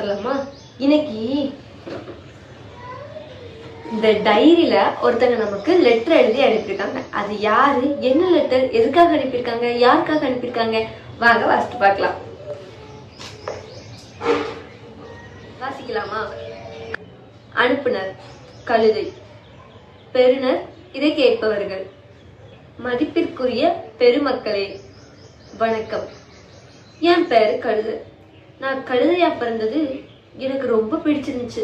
பாத்துடலாமா? இன்னைக்கு இந்த டைரியில ஒருத்தங்க நமக்கு லெட்டர் எழுதி அனுப்பியிருக்காங்க. அது யாரு, என்ன லெட்டர், எதுக்காக அனுப்பியிருக்காங்க, யாருக்காக அனுப்பியிருக்காங்க, வாங்க வாசித்து பார்க்கலாம். வாசிக்கலாமா? அனுப்புனர் கழுதை, பெறுநர் இதை கேட்பவர்கள். மதிப்பிற்குரிய பெருமக்களே வணக்கம். என் பேரு கழுதை. நான் கழுதையா பிறந்தது எனக்கு ரொம்ப பிடிச்சிருந்துச்சு.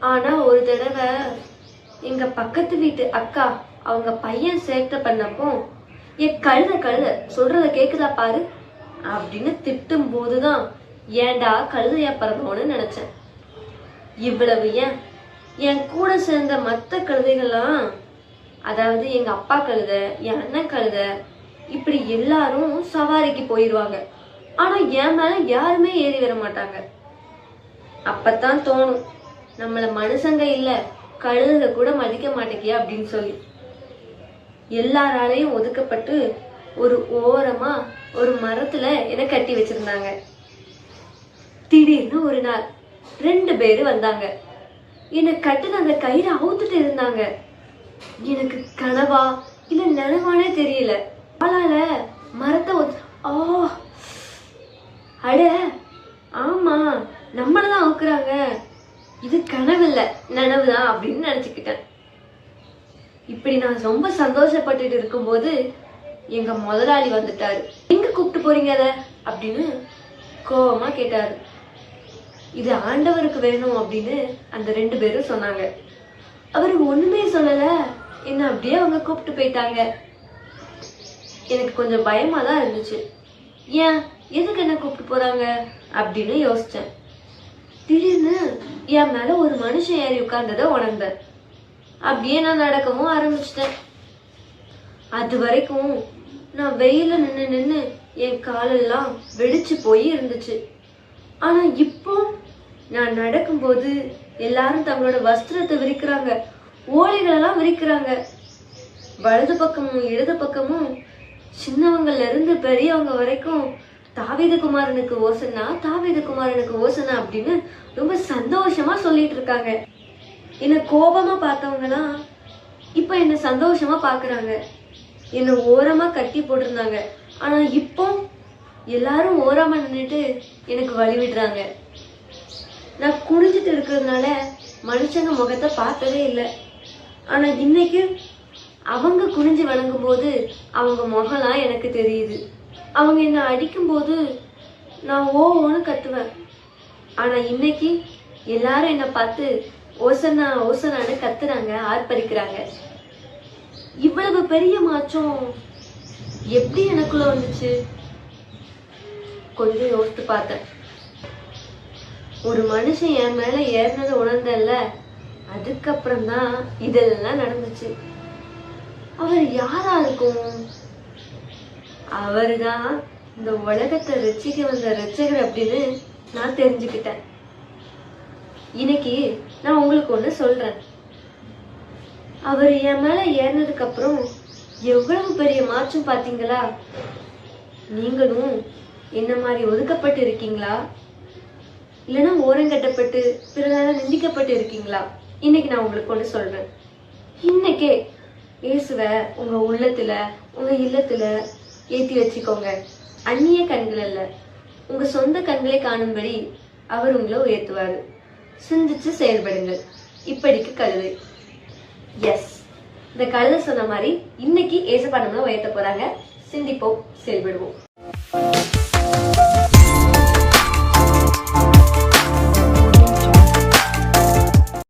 ஆனா ஒரு தடவை எங்க பக்கத்து வீட்டு அக்கா அவங்க பையன் சேட்டை பண்ணப்போ என் கழுதை சொல்றத கேக்குதா பாரு அப்படின்னு திட்டும் போதுதான் ஏன்டா கழுதையா பிறந்தோன்னு நினைச்சேன். இவ்வளவு ஏன், என் கூட சேர்ந்த மற்ற கழுதைகள்லாம், அதாவது எங்க அப்பா கழுதை, என் அண்ணன் கழுதை, இப்படி எல்லாரும் சவாரிக்கு போயிடுவாங்க. ஆனா என் மேல யாருமே ஏறி வர மாட்டாங்க. அப்பத்தான் தோணும், நம்மள மனுஷங்க இல்ல கழுதை கூட மதிக்க மாட்டேங்கியா அப்படின்னு சொல்லி. எல்லாராலையும் ஒதுக்கப்பட்டு ஒரு ஓரமா ஒரு மரத்துல என்ன கட்டி வச்சிருந்தாங்க. திடீர்னு ஒரு நாள் 2 பேரு வந்தாங்க. என்னை கட்டுன அந்த கயிறை அவுத்துட்டு இருந்தாங்க. எனக்கு கனவா இல்ல நனவானே தெரியல. ஆளால மரத்தை அட ஆமா, நம்மளதான் அவுக்குறாங்க, இது கனவில்ல நனவுதான் அப்படின்னு நினைச்சுக்கிட்டேன். இப்படி நான் ரொம்ப சந்தோஷப்பட்டுட்டு இருக்கும்போது எங்க முதலாளி வந்துட்டாரு. எங்க கூப்பிட்டு போறீங்க அத அப்படின்னு கோவமா கேட்டாரு. இது ஆண்டவருக்கு வேணும் அப்படின்னு அந்த 2 பேரும் சொன்னாங்க. அவரு ஒண்ணுமே சொல்லல, என்ன அப்படியே அவங்க கூப்பிட்டு போயிட்டாங்க. எனக்கு கொஞ்சம் பயமா தான் இருந்துச்சு. ஏன், எதுக்கு என்ன கூப்பிட்டு போறாங்க அப்படின்னு யோசிச்சேன். திடீர்னு என் மேல ஒரு மனுஷன் ஏறி உட்கார்ந்ததை உணர்ந்தேன். அப்படியே நான் நடக்கவும் ஆரம்பிச்சிட்டேன். அது வரைக்கும் நான் வெயில நின்னு என் காலெல்லாம் வெடிச்சு போய் இருந்துச்சு. ஆனா இப்போ நான் நடக்கும்போது எல்லாரும் தங்களோட வஸ்திரத்தை விரிக்கிறாங்க, ஓலைகளெல்லாம் விரிக்கிறாங்க. வலது பக்கமும் இடது பக்கமும் சின்னவங்கல இருந்து பெரியவங்க வரைக்கும் தாவீது குமாரனுக்கு ஓசனா, தாவீது குமாரனுக்கு ஓசனா அப்படின்னு ரொம்ப சந்தோஷமா சொல்லிட்டு இருக்காங்க. என்ன கோபமா பார்த்தவங்கலாம் இப்ப என்ன சந்தோஷமா பாக்குறாங்க. என்ன ஓரமா கட்டி போட்டிருந்தாங்க, ஆனா இப்போ எல்லாரும் ஓரமா நின்றுட்டு எனக்கு வழி விடுறாங்க. நான் குனிஞ்சிட்டு இருக்கிறதுனால மனுஷங்க முகத்தை பார்த்ததே இல்லை. ஆனா இன்னைக்கு அவங்க குனிஞ்சு வணங்கும் போது அவங்க முகம்லாம் எனக்கு தெரியுது. அவங்க என்ன அடிக்கும் போது நான் ஓன்னு கத்துவேன். ஆனா இன்னைக்கு எல்லாரும் என்ன பார்த்து ஓசனா ஓசனான்னு கத்துறாங்க, ஆர்ப்பரிக்கிறாங்க. இவ்வளவு பெரிய மாற்றம் எப்படி எனக்குள்ள வந்துச்சு கொஞ்சம் யோசித்து பார்த்தேன். ஒரு மனுஷன் என் மேல ஏறினதை உணர்ந்தல்ல, அதுக்கப்புறம் தான் இதெல்லாம் நடந்துச்சு. அவர் யாரா இருக்கும்? அவருதான் இந்த உலகத்தை ரட்சிக்க வந்த ரட்சகர் அப்படின்னு நான் தெரிஞ்சுக்கிட்டேன். இன்னைக்கு நான் உங்களுக்கு ஒண்ணு சொல்றேன். அவர் என் மேல ஏறினதுக்கு அப்புறம் எவ்வளவு பெரிய மாற்றம் பாத்தீங்களா? நீங்களும் என்ன மாதிரி ஒதுக்கப்பட்டு இருக்கீங்களா, இல்லைன்னா ஓரங்கட்டப்பட்டு பிறரால நிந்திக்கப்பட்டு இருக்கீங்களா? இன்னைக்கு நான் உங்களுக்கு ஒண்ணு சொல்றேன். இன்னைக்கே இயேசுவ உங்க உள்ளத்துல, உங்க இல்லத்துல ஏத்தி வச்சுக்கோங்க. அந்நிய கண்கள் அல்ல, உங்க சொந்த கண்களை காணும்படி அவர் உங்களை உயர்த்துவாரு. சிந்திச்சு செயல்படுங்கள். இப்படிக்கு கழுதை. எஸ், இந்த கழுதை சொன்ன மாதிரி இன்னைக்கு ஏசப்பா நம்மள உயர்த்த போறாங்க. சிந்திப்போம், செயல்படுவோம்.